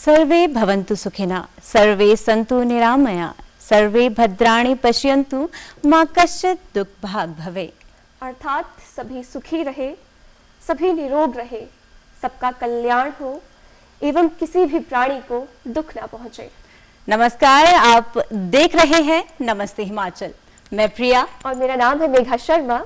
सर्वे भवन्तु सुखिनः, सर्वे सन्तु निरामया, सर्वे भद्राणि पश्यन्तु, माँ कश्चित् दुख भाग भवे। अर्थात सभी सुखी रहे, सभी निरोग रहे, सबका कल्याण हो एवं किसी भी प्राणी को दुख ना पहुंचे। नमस्कार, आप देख रहे हैं नमस्ते हिमाचल। मैं प्रिया और मेरा नाम है मेघा शर्मा।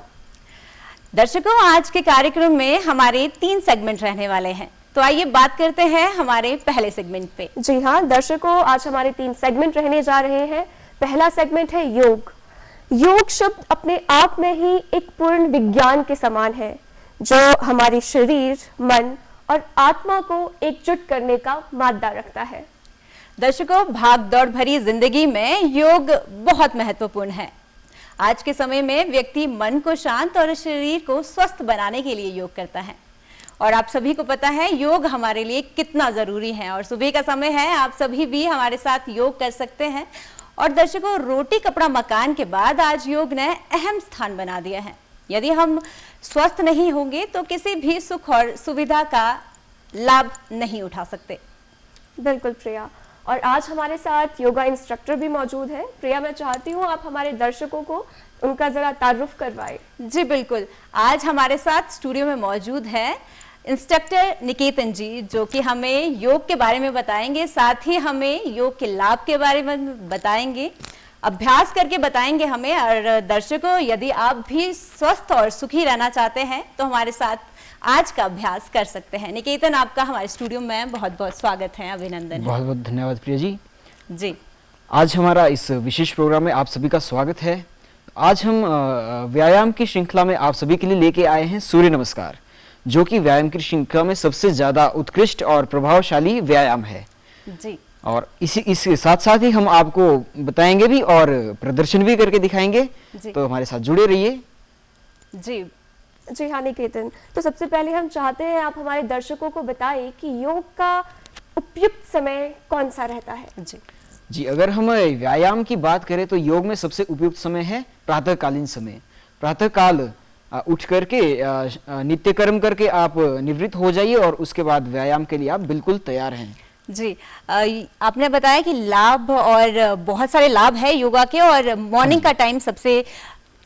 दर्शकों, आज के कार्यक्रम में हमारे 3 सेगमेंट रहने वाले हैं, तो आइए बात करते हैं हमारे पहले सेगमेंट पे। जी हाँ दर्शकों, आज हमारे 3 सेगमेंट रहने जा रहे हैं। पहला सेगमेंट है योग। योग शब्द अपने आप में ही एक पूर्ण विज्ञान के समान है, जो हमारे शरीर, मन और आत्मा को एकजुट करने का मादा रखता है। दर्शकों, भाग दौड़ भरी जिंदगी में योग बहुत महत्वपूर्ण है। आज के समय में व्यक्ति मन को शांत और शरीर को स्वस्थ बनाने के लिए योग करता है, और आप सभी को पता है योग हमारे लिए कितना जरूरी है। और सुबह का समय है, आप सभी भी हमारे साथ योग कर सकते हैं। और दर्शकों, रोटी कपड़ा मकान के बाद आज योग ने अहम स्थान बना दिया है। यदि हम स्वस्थ नहीं होंगे तो किसी भी सुख और सुविधा का लाभ नहीं उठा सकते। बिल्कुल प्रिया, और आज हमारे साथ योगा इंस्ट्रक्टर भी मौजूद है। प्रिया, मैं चाहती हूँ आप हमारे दर्शकों को उनका जरा तारुफ करवाएं। जी बिल्कुल, आज हमारे साथ स्टूडियो में मौजूद है इंस्ट्रक्टर निकेतन जी, जो कि हमें योग के बारे में बताएंगे, साथ ही हमें योग के लाभ के बारे में बताएंगे, अभ्यास करके बताएंगे हमें। और दर्शकों, यदि आप भी स्वस्थ और सुखी रहना चाहते हैं तो हमारे साथ आज का अभ्यास कर सकते हैं। निकेतन, आपका हमारे स्टूडियो में बहुत बहुत स्वागत है, अभिनंदन। बहुत बहुत धन्यवाद प्रिया जी। जी, आज हमारा इस विशेष प्रोग्राम में आप सभी का स्वागत है। आज हम व्यायाम की श्रृंखला में आप सभी के लिए लेके आए हैं सूर्य नमस्कार, जो कि व्यायाम की श्रृंखला में सबसे ज्यादा उत्कृष्ट और प्रभावशाली व्यायाम है। जी, और इसके साथ साथ ही हम आपको बताएंगे भी और प्रदर्शन भी करके दिखाएंगे, तो हमारे साथ जुड़े रहिए। जी हाँ निकेतन, तो सबसे पहले हम चाहते हैं आप हमारे दर्शकों को बताएं कि योग का उपयुक्त समय कौन सा रहता है। जी, अगर हम व्यायाम की बात करें तो योग में सबसे उपयुक्त समय है प्रातःकालीन समय। प्रातः काल उठ करके नित्य कर्म करके आप निवृत्त हो जाइए और उसके बाद व्यायाम के लिए आप बिल्कुल तैयार हैं। जी, आपने बताया कि लाभ और बहुत सारे लाभ है योगा के, और मॉर्निंग का टाइम सबसे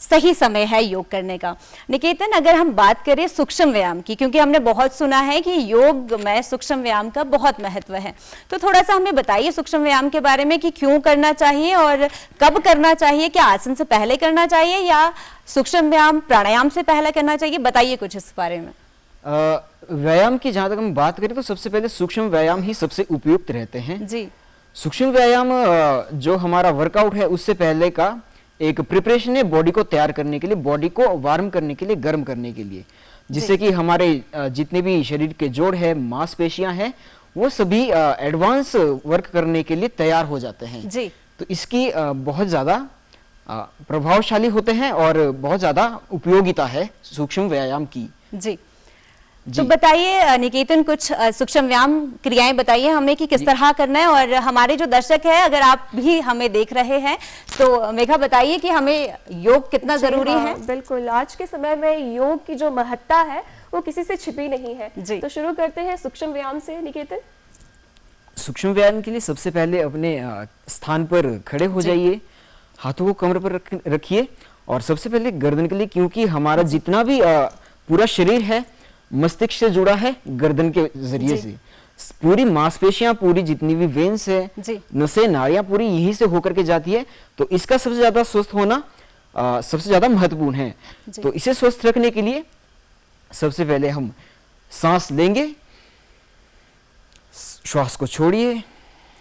सही समय है योग करने का। निकेतन, अगर हम बात करें सूक्ष्म व्यायाम की, क्योंकि हमने बहुत सुना है कि योग में सूक्ष्म व्यायाम का बहुत महत्व है, तो थोड़ा सा हमें बताइए सूक्ष्म व्यायाम के बारे में कि क्यों करना चाहिए और कब करना चाहिए। क्या आसन से पहले करना चाहिए या सूक्ष्म व्यायाम प्राणायाम से पहले करना चाहिए? बताइए कुछ इस बारे में। व्यायाम की जहां तक हम बात करें तो सबसे पहले सूक्ष्म व्यायाम ही सबसे उपयुक्त रहते हैं। जी, सूक्ष्म व्यायाम जो हमारा वर्कआउट है उससे पहले का एक प्रिपरेशन है बॉडी को तैयार करने के लिए, बॉडी को वार्म करने के लिए, गर्म करने के लिए, जिससे कि हमारे जितने भी शरीर के जोड़ है, मांसपेशियां हैं, वो सभी एडवांस वर्क करने के लिए तैयार हो जाते हैं। जी, तो इसकी बहुत ज्यादा प्रभावशाली होते हैं और बहुत ज्यादा उपयोगिता है सूक्ष्म व्यायाम की। जी, तो बताइए निकेतन, कुछ सूक्ष्म व्यायाम क्रियाएं बताइए हमें कि किस तरह करना है। और हमारे जो दर्शक है, अगर आप भी हमें देख रहे हैं तो मेघा बताइए कि हमें योग कितना जरूरी है। बिल्कुल, आज के समय में योग की जो महत्ता है वो किसी से छिपी नहीं है। तो शुरू करते हैं सूक्ष्म व्यायाम से। निकेतन, सूक्ष्म व्यायाम के लिए सबसे पहले अपने स्थान पर खड़े हो जाइए, हाथों को कमर पर रखिए, और सबसे पहले गर्दन के लिए, क्योंकि हमारा जितना भी पूरा शरीर है मस्तिष्क से जुड़ा है गर्दन के जरिए से, पूरी मांसपेशियां, पूरी जितनी भी वेन्स है, नसें, नाड़ियां पूरी यहीं से होकर के जाती है, तो इसका सबसे ज्यादा स्वस्थ होना सबसे ज्यादा महत्वपूर्ण है। तो इसे स्वस्थ रखने के लिए सबसे पहले हम सांस लेंगे, श्वास को छोड़िए।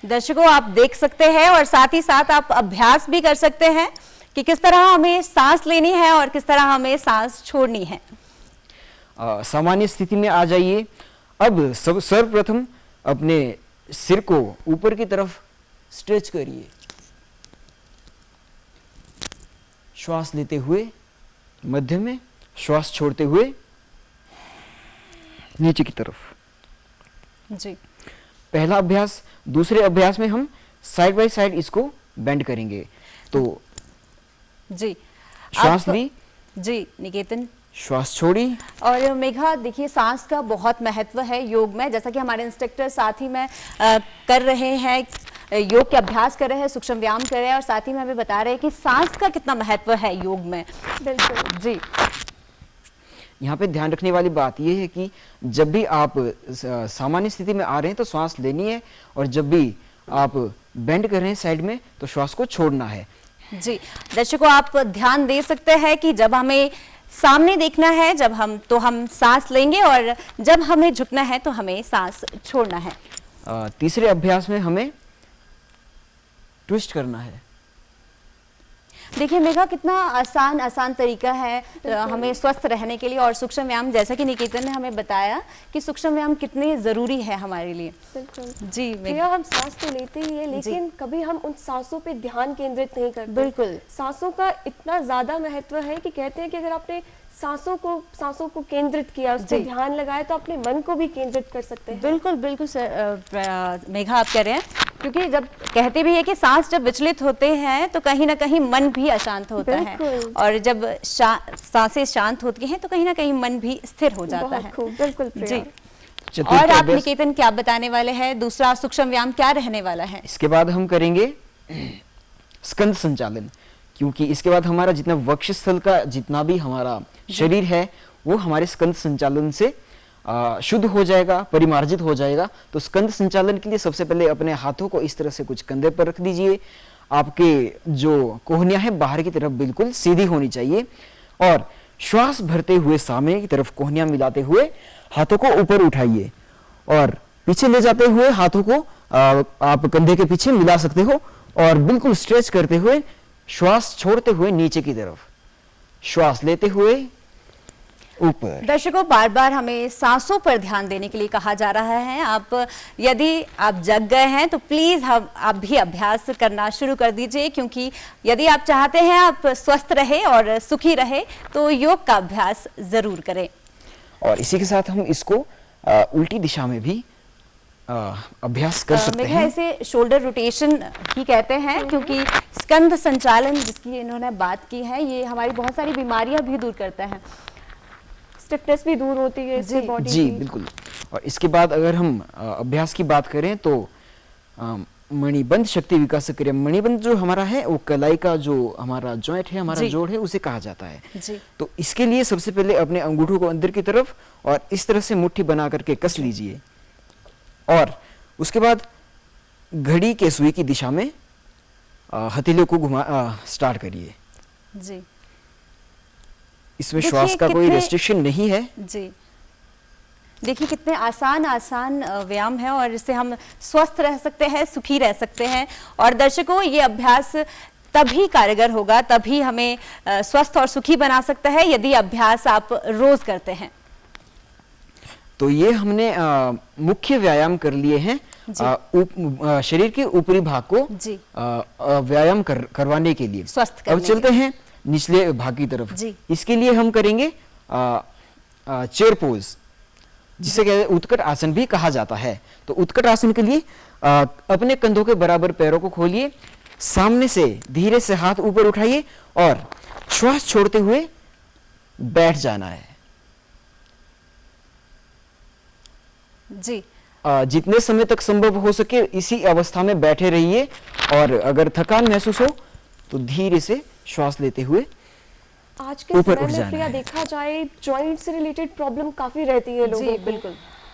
दर्शकों, आप देख सकते हैं और साथ ही साथ आप अभ्यास भी कर सकते हैं कि किस तरह हमें सांस लेनी है और किस तरह हमें सांस छोड़नी है। सामान्य स्थिति में आ जाइए। अब सर्वप्रथम अपने सिर को ऊपर की तरफ स्ट्रेच करिए, श्वास लेते हुए मध्य में, श्वास छोड़ते हुए नीचे की तरफ। जी, पहला अभ्यास। दूसरे अभ्यास में हम साइड बाय साइड इसको बेंड करेंगे। तो जी, श्वास ली। जी निकेतन, श्वास छोड़ी। और मेघा देखिए, सांस का बहुत महत्व है योग में, जैसा कि हमारे इंस्ट्रक्टर साथ ही में कर रहे हैं, योग के अभ्यास कर रहे हैं, सूक्ष्म व्यायाम कर रहे हैं और साथ ही में हमें बता रहे हैं कि सांस का कितना महत्व है योग में। बिल्कुल जी। यहाँ पे ध्यान रखने वाली बात यह है कि जब भी आप सामान्य स्थिति में आ रहे हैं तो श्वास लेनी है, और जब भी आप बेंड कर रहे हैं साइड में तो श्वास को छोड़ना है। जी दर्शकों, आप ध्यान दे सकते हैं कि जब हमें सामने देखना है, जब हम सांस लेंगे, और जब हमें झुकना है तो हमें सांस छोड़ना है। तीसरे अभ्यास में हमें ट्विस्ट करना है। देखिए मेघा, कितना आसान तरीका है हमें स्वस्थ रहने के लिए, और सूक्ष्म व्यायाम, जैसा कि निकेतन ने हमें बताया कि सूक्ष्म व्यायाम कितने जरूरी है हमारे लिए। बिल्कुल जी प्रिया, हम सांस तो लेते ही है, लेकिन कभी हम उन सांसों पे ध्यान केंद्रित नहीं करते। बिल्कुल। सांसों का इतना ज्यादा महत्व है कि कहते हैं कि अगर आपने सांसों को केंद्रित किया, उस पर ध्यान लगाया, तो अपने मन को भी केंद्रित कर सकते हैं। बिल्कुल बिल्कुल सर, मेघा आप कह रहे हैं, क्योंकि जब कहते भी है कि सांस जब विचलित होते हैं तो कहीं ना कहीं मन भी अशांत होता है, और जब सांसें शांत होती हैं तो कहीं ना कहीं मन भी स्थिर हो जाता है। बिल्कुल प्रिया। जी। और आप निकेतन क्या बताने वाले हैं, दूसरा सूक्ष्म व्यायाम क्या रहने वाला है? इसके बाद हम करेंगे स्कंद संचालन, क्योंकि इसके बाद हमारा जितना वक्षस्थल का जितना भी हमारा शरीर है वो हमारे स्कंद संचालन से शुद्ध हो जाएगा, परिमार्जित हो जाएगा। तो स्कंद संचालन के लिए सबसे पहले अपने हाथों को इस तरह से कुछ कंधे पर रख दीजिए। आपके जो कोहनियां है बाहर की तरफ बिल्कुल सीधी होनी चाहिए, और श्वास भरते हुए सामने की तरफ कोहनियां मिलाते हुए हाथों को ऊपर उठाइए, और पीछे ले जाते हुए हाथों को आप कंधे के पीछे मिला सकते हो, और बिल्कुल स्ट्रेच करते हुए श्वास छोड़ते हुए नीचे की तरफ, श्वास लेते हुए ऊपर। दर्शकों, बार बार हमें सांसों पर ध्यान देने के लिए कहा जा रहा है। यदि आप जग गए हैं तो प्लीज आप भी अभ्यास करना शुरू कर दीजिए, क्योंकि यदि आप चाहते हैं आप स्वस्थ रहे और सुखी रहे तो योग का अभ्यास जरूर करें। और इसी के साथ हम इसको उल्टी दिशा में भी अभ्यास कर सकते हैं। इसे शोल्डर रोटेशन ही कहते हैं, क्योंकि स्कंद संचालन जिसकी इन्होंने बात की है, ये हमारी बहुत सारी बीमारियां भी दूर करता है, स्टिफनेस भी दूर होती है इससे बॉडी की। जी बिल्कुल। और इसके बाद अगर हम अभ्यास की बात करें तो मणिबंध शक्ति विकास क्रिया, मणिबंध जो हमारा है वो कलाई का जो हमारा जॉइंट है, हमारा जोड़ है, उसे कहा जाता है। जी। तो इसके लिए सबसे पहले अपने अंगूठों को अंदर की तरफ और इस तरह से मुट्ठी बना करके कस लीजिए, और उसके बाद घड़ी के सुई की दिशा में हथेलियों को घुमा स्टार्ट करिए। जी। इसमें श्वास का कोई रेस्ट्रिक्शन नहीं है। जी। देखिए कितने आसान व्यायाम है, और इससे हम स्वस्थ रह सकते हैं, सुखी रह सकते हैं। और दर्शकों, ये अभ्यास तभी कारगर होगा, तभी हमें स्वस्थ और सुखी बना सकता है यदि अभ्यास आप रोज करते हैं। तो ये हमने मुख्य व्यायाम कर लिए हैं शरीर के ऊपरी भाग को व्यायाम करवाने के लिए, स्वस्थ अब चलते हैं निचले भाग की तरफ। इसके लिए हम करेंगे चेयर पोज, जिसे कहते हैं उत्कट आसन भी कहा जाता है। तो उत्कट आसन के लिए अपने कंधों के बराबर पैरों को खोलिए, सामने से धीरे से हाथ ऊपर उठाइए और श्वास छोड़ते हुए बैठ जाना है। जी। जितने समय तक संभव हो सके इसी अवस्था में बैठे रहिए, और अगर थकान महसूस हो तो धीरे से श्वास लेते हुए आज के समय में प्रिया देखा जाए जॉइंट से रिलेटेड प्रॉब्लम काफी रहती है लोगों को। बिल्कुल।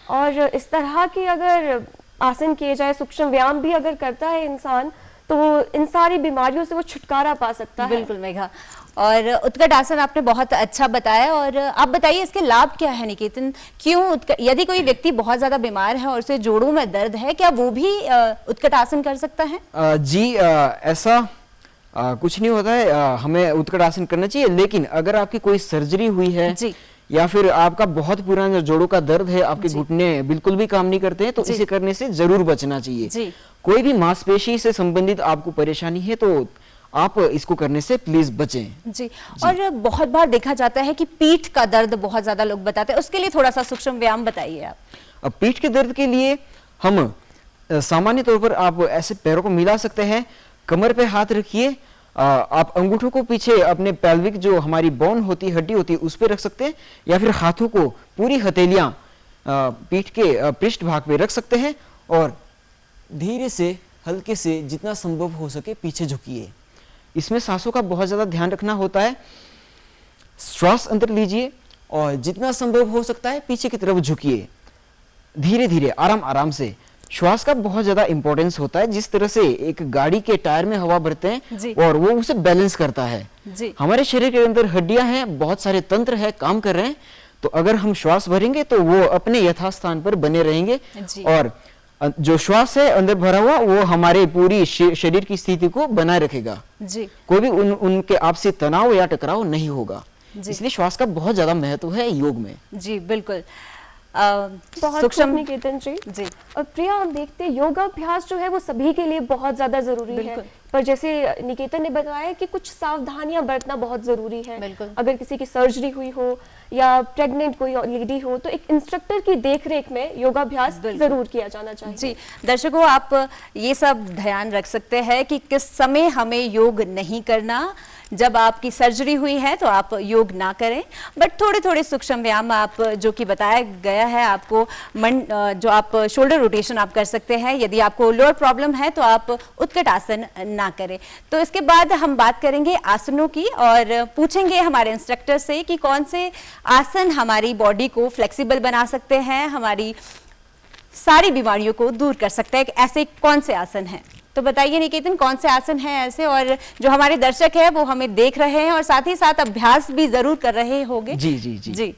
और इस तरह की अगर आसन किए जाए, सूक्ष्म व्यायाम भी अगर करता है इंसान, तो इन सारी बीमारियों से वो छुटकारा पा सकता है। बिल्कुल मेघा, और उत्कट आसन आपने बहुत अच्छा बताया। और आप बताइए इसके लाभ क्या है निकेतन? क्यों यदि कोई व्यक्ति बहुत ज्यादा बीमार है और उसे जोड़ों में दर्द है, क्या वो भी उत्कट आसन कर सकता है? जी, ऐसा कुछ नहीं होता है, हमें उत्कट आसन करना चाहिए। लेकिन अगर आपकी कोई सर्जरी हुई है या फिर आपका बहुत पुराना जोड़ों का दर्द है, आपके घुटने बिल्कुल भी काम नहीं करते हैं, तो इसे करने से जरूर बचना चाहिए। कोई भी मांसपेशी से संबंधित आपको परेशानी है तो आप इसको करने से प्लीज बचें। जी। और बहुत बार देखा जाता है कि पीठ का दर्द बहुत ज्यादा लोग बताते हैं, उसके लिए थोड़ा सा सूक्ष्म व्यायाम बताइए आप। अब पीठ के दर्द के लिए हम सामान्य तौर पर आप ऐसे पैरों को मिला सकते हैं, कमर पे हाथ रखिए, आप अंगूठों को पीछे अपने पेल्विक जो हमारी बोन होती है, हड्डी होती है, उस पर रख सकते हैं, या फिर हाथों को पूरी हथेलियां पीठ के पृष्ठ भाग पे रख सकते हैं और धीरे से हल्के से जितना संभव हो सके पीछे झुकिए। इसमें सांसों का बहुत ज्यादा ध्यान रखना होता है। श्वास अंदर लीजिए और जितना संभव हो सकता है पीछे की तरफ झुकिए, धीरे धीरे आराम आराम से। श्वास का बहुत ज्यादा इंपॉर्टेंस होता है। जिस तरह से एक गाड़ी के टायर में हवा भरते हैं और वो उसे बैलेंस करता है, हमारे शरीर के अंदर हड्डियां हैं, बहुत सारे तंत्र हैं, काम कर रहे हैं, तो अगर हम श्वास भरेंगे तो वो अपने यथास्थान पर बने रहेंगे और जो श्वास है अंदर भरा हुआ वो हमारे पूरी शरीर की स्थिति को बनाए रखेगा। कोई भी उनके आपसी तनाव या टकराव नहीं होगा। इसलिए श्वास का बहुत ज्यादा महत्व है योग में। जी बिल्कुल। बहुत खूब निकेतन जी। और प्रिया, हम देखते हैं योगाभ्यास जो है वो सभी के लिए बहुत ज्यादा जरूरी है, पर जैसे निकेतन ने बताया कि कुछ सावधानियां बरतना बहुत जरूरी है। अगर किसी की सर्जरी हुई हो या प्रेग्नेंट कोई लेडी हो तो एक इंस्ट्रक्टर की देखरेख में योगाभ्यास जरूर किया जाना चाहिए। जी दर्शकों, आप ये सब ध्यान रख सकते हैं कि किस समय हमें योग नहीं करना। जब आपकी सर्जरी हुई है तो आप योग ना करें, बट थोड़े थोड़े सूक्ष्म व्यायाम आप जो कि बताया गया है आपको, जो आप शोल्डर रोटेशन आप कर सकते हैं। यदि आपको लोअर प्रॉब्लम है तो आप उत्कट आसन ना करें। तो इसके बाद हम बात करेंगे आसनों की और पूछेंगे हमारे इंस्ट्रक्टर से कि कौन से आसन हमारी बॉडी को फ्लेक्सिबल बना सकते हैं, हमारी सारी बीमारियों को दूर कर सकते हैं। ऐसे कौन से आसन हैं? तो बताइए निकेतन, कौन से आसन हैं ऐसे, और जो हमारे दर्शक हैं वो हमें देख रहे हैं और साथ ही साथ अभ्यास भी जरूर कर रहे होंगे। जी।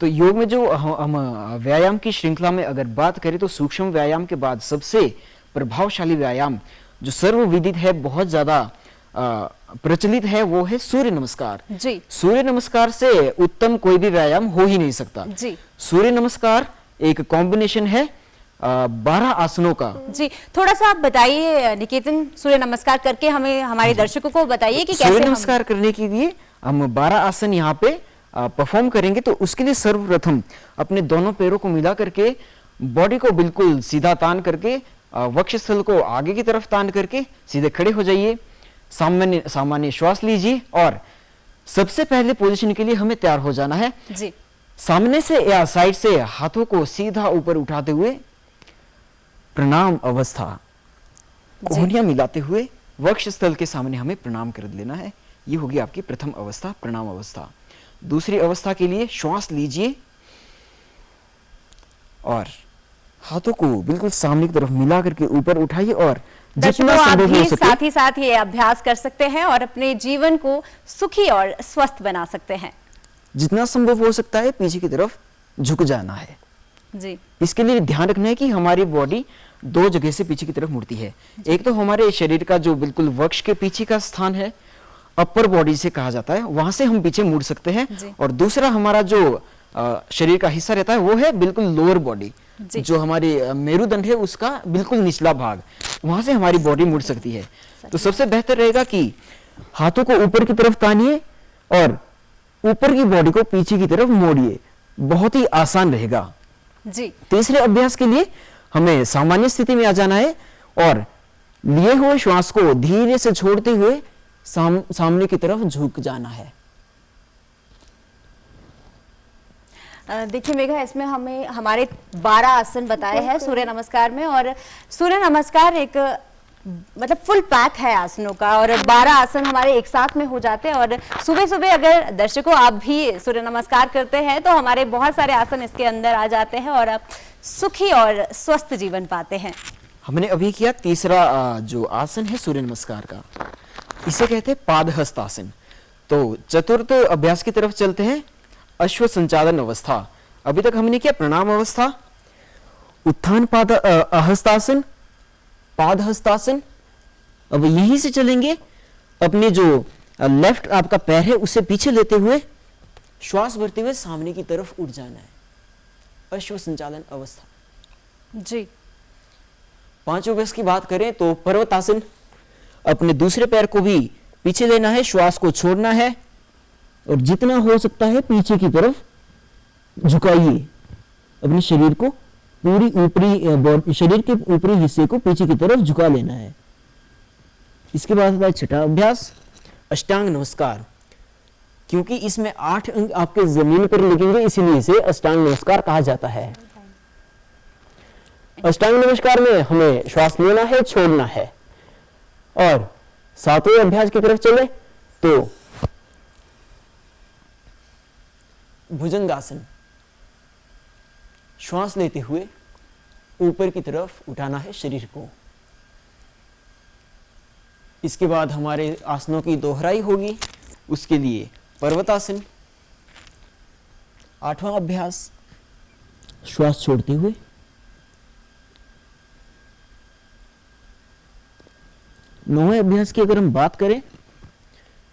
तो योग में जो हम व्यायाम की श्रृंखला में अगर बात करें तो सूक्ष्म व्यायाम के बाद सबसे प्रभावशाली व्यायाम जो सर्वविदित है, बहुत ज्यादा प्रचलित है, वो है सूर्य नमस्कार। सूर्य नमस्कार से उत्तम कोई भी व्यायाम हो ही नहीं सकता। सूर्य नमस्कार एक कॉम्बिनेशन है 12 आसनों का। जी, थोड़ा सा आप बताइए निकेतन, सूर्य नमस्कार करके हमें हमारे दर्शकों को बताइए कि कैसे सूर्य नमस्कार करने के लिए हम 12 आसन यहाँ पे परफॉर्म करेंगे। तो उसके लिए सर्वप्रथम अपने दोनों पैरों को मिला करके बॉडी को बिल्कुल सीधा तान करके वक्षस्थल को आगे की तरफ तान करके सीधे खड़े हो जाइए। सामान्य श्वास लीजिए और सबसे पहले पोजीशन के लिए हमें तैयार हो जाना है। सामने से या साइड से हाथों को सीधा ऊपर उठाते हुए प्रणाम अवस्था, कोहनियां मिलाते हुए वक्षस्थल के सामने हमें प्रणाम कर लेना है। ये होगी आपकी प्रथम अवस्था, प्रणाम अवस्था। दूसरी अवस्था के लिए श्वास लीजिए और हाथों को बिल्कुल सामने की तरफ मिला करके ऊपर उठाइए और जितना संभव हो सके साथ ही साथ ये अभ्यास कर सकते हैं और अपने जीवन को सुखी और स्वस्थ बना सकते हैं। जितना संभव हो सकता है पीछे की तरफ झुक जाना है। इसके लिए ध्यान रखना है कि हमारी बॉडी दो जगह से पीछे की तरफ मुड़ती है। एक तो हमारे शरीर का जो बिल्कुल वक्ष के पीछे का स्थान है, अपर बॉडी से कहा जाता है, वहां से हम पीछे मुड़ सकते हैं। और दूसरा हमारा जो शरीर का हिस्सा रहता है वो है बिल्कुल लोअर बॉडी, जो हमारी मेरुदंड है उसका बिल्कुल निचला भाग, वहां से हमारी बॉडी मुड़ सकती है। तो सबसे बेहतर रहेगा कि हाथों को ऊपर की तरफ तानिए और ऊपर की बॉडी को पीछे की तरफ मोड़िए, बहुत ही आसान रहेगा। तीसरे अभ्यास के लिए हमें सामान्य स्थिति में आ जाना है और लिए हुए श्वास को धीरे से छोड़ते हुए सामने की तरफ झुक जाना है। देखिए मेघा, इसमें हमें हमारे 12 आसन बताए हैं सूर्य नमस्कार में, और सूर्य नमस्कार एक मतलब फुल पैक है आसनों का, और 12 आसन हमारे एक साथ में हो जाते हैं। और सुबह सुबह अगर दर्शकों आप भी सूर्य नमस्कार करते हैं तो हमारे बहुत सारे आसन इसके अंदर आ जाते हैं और आप सुखी और स्वस्थ जीवन पाते हैं। हमने अभी किया तीसरा जो आसन है सूर्य नमस्कार का, इसे कहते हैं पादहस्त आसन। तो चतुर्थ अभ्यास की तरफ चलते हैं, अश्व संचालन अवस्था। अभी तक हमने किया प्रणाम अवस्था, उत्थान पाद हस्तासन, पाद हस्तासन। अब यहीं से चलेंगे, अपने जो लेफ्ट आपका पैर है उसे पीछे लेते हुए श्वास भरते हुए सामने की तरफ उठ जाना है, अश्व संचालन अवस्था। पांचों अभ्यास की बात करें तो पर्वतासन, अपने दूसरे पैर को भी पीछे लेना है, श्वास को छोड़ना है और जितना हो सकता है पीछे की तरफ झुकाइए अपने शरीर को, पूरी ऊपरी शरीर के ऊपरी हिस्से को पीछे की तरफ झुका लेना है। इसके बाद छठा अभ्यास अष्टांग नमस्कार, क्योंकि इसमें 8 अंग आपके जमीन पर लगेंगे, इसीलिए इसे अष्टांग नमस्कार कहा जाता है। अष्टांग नमस्कार में हमें श्वास लेना है, छोड़ना है। और 7वें अभ्यास की तरफ चले तो भुजंगासन, श्वास लेते हुए ऊपर की तरफ उठाना है शरीर को। इसके बाद हमारे आसनों की दोहराई होगी, उसके लिए पर्वतासन, 8वां अभ्यास, श्वास छोड़ते हुए। 9वें अभ्यास की अगर हम बात करें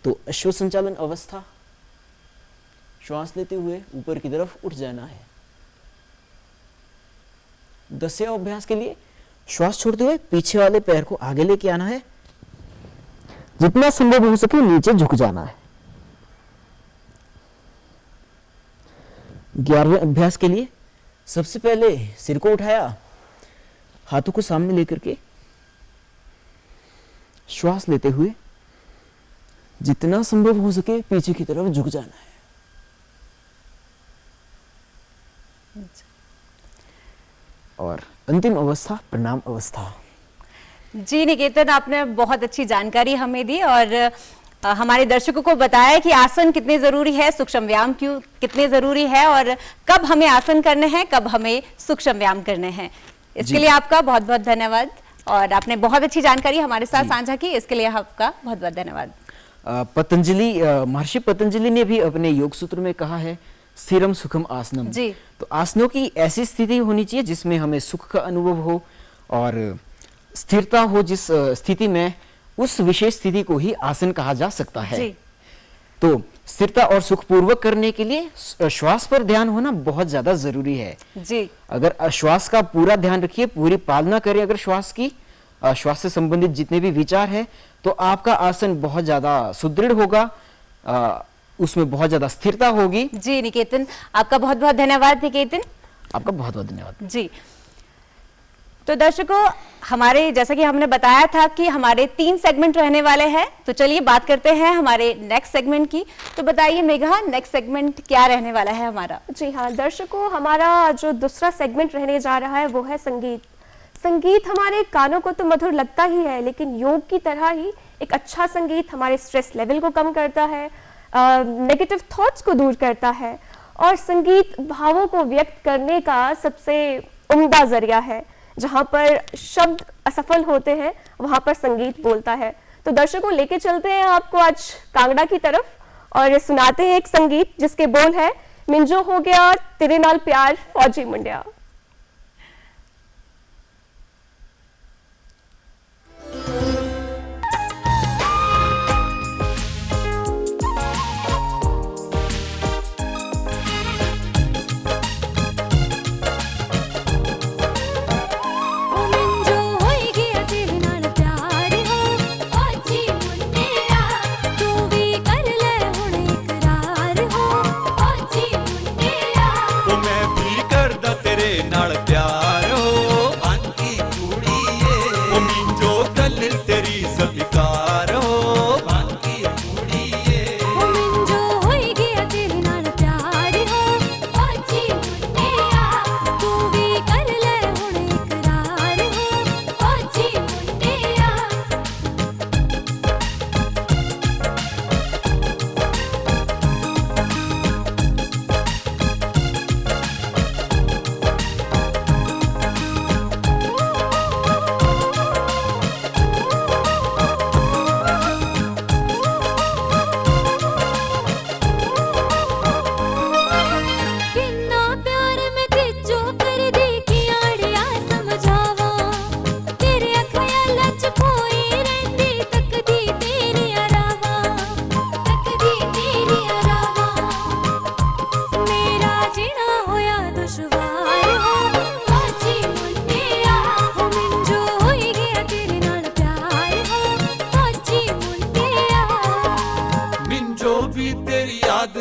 तो अश्व संचालन अवस्था, श्वास लेते हुए ऊपर की तरफ उठ जाना है। 10वें अभ्यास के लिए श्वास छोड़ते हुए पीछे वाले पैर को आगे लेके आना है, जितना संभव हो सके नीचे झुक जाना है। 11वें अभ्यास के लिए सबसे पहले सिर को उठाया, हाथों को सामने लेकर के श्वास लेते हुए जितना संभव हो सके पीछे की तरफ झुक जाना है। और अंतिम अवस्था प्रणाम अवस्था। जी निकेतन, आपने बहुत अच्छी जानकारी हमें दी और हमारे दर्शकों को बताया कि आसन कितने जरूरी है, सूक्ष्म व्यायाम क्यों कितने जरूरी है और कब हमें आसन करने हैं, कब हमें सूक्ष्म व्यायाम करने हैं। इसके लिए आपका बहुत बहुत धन्यवाद और आपने बहुत अच्छी जानकारी हमारे साथ साझा की, इसके लिए आपका बहुत बहुत धन्यवाद। पतंजलि, महर्षि पतंजलि ने भी अपने योग सूत्र में कहा है स्थिरम सुखम आसनम। जी। तो आसनों की ऐसी स्थिति होनी चाहिए जिसमें हमें सुख का अनुभव हो और स्थिरता हो, जिस स्थिति में उस विशेष स्थिति को ही आसन कहा जा सकता है। जी। तो स्थिरता और सुखपूर्वक करने के लिए श्वास पर ध्यान होना बहुत ज्यादा जरूरी है। जी। अगर श्वास का पूरा ध्यान रखिए, पूरी पालना करें अगर श्वास की, श्वास से संबंधित जितने भी विचार है, तो आपका आसन बहुत ज्यादा सुदृढ़ होगा, उसमें बहुत ज्यादा स्थिरता होगी। जी निकेतन, आपका बहुत बहुत धन्यवाद। निकेतन, आपका बहुत बहुत धन्यवाद। जी। तो दर्शकों, हमारे जैसा कि हमने बताया था कि हमारे 3 सेगमेंट रहने वाले हैं, तो चलिए बात करते हैं हमारे नेक्स्ट सेगमेंट की। तो बताइए मेघा, नेक्स्ट सेगमेंट क्या रहने वाला है हमारा? जी हाँ दर्शकों, हमारा जो दूसरा सेगमेंट रहने जा रहा है वो है संगीत। संगीत हमारे कानों को तो मधुर लगता ही है, लेकिन योग की तरह ही एक अच्छा संगीत हमारे स्ट्रेस लेवल को कम करता है, नेगेटिव थॉट्स को दूर करता है और संगीत भावों को व्यक्त करने का सबसे उम्दा जरिया है। जहाँ पर शब्द असफल होते हैं वहाँ पर संगीत बोलता है। तो दर्शकों, लेके चलते हैं आपको आज कांगड़ा की तरफ और सुनाते हैं एक संगीत जिसके बोल है मिंजो हो गया तेरे नाल प्यार फौजी मुंडिया।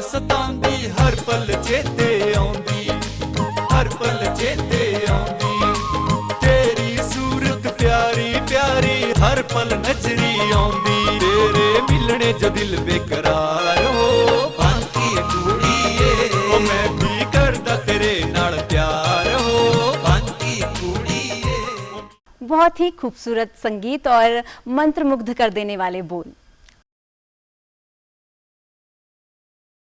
सतांदी हर पल चेते आउंदी, हर पल चेते आउंदी, तेरी सूरत प्यारी प्यारी हर पल नजरी आउंदी, तेरे ਵੇ ਮਿਲਣੇ ਜੋ ਦਿਲ ਬੇਕਰਾਰ ਹੋ ਬਾਂਕੀ ਕੁੜੀਏ ਉਹ ਮੈਂ ਵੀ ਕਰਦਾ ਤੇਰੇ ਨਾਲ ਪਿਆਰ ਹੋ ਬਾਂਕੀ ਕੁੜੀਏ। बहुत ही खूबसूरत संगीत और मंत्रमुग्ध कर देने वाले बोल।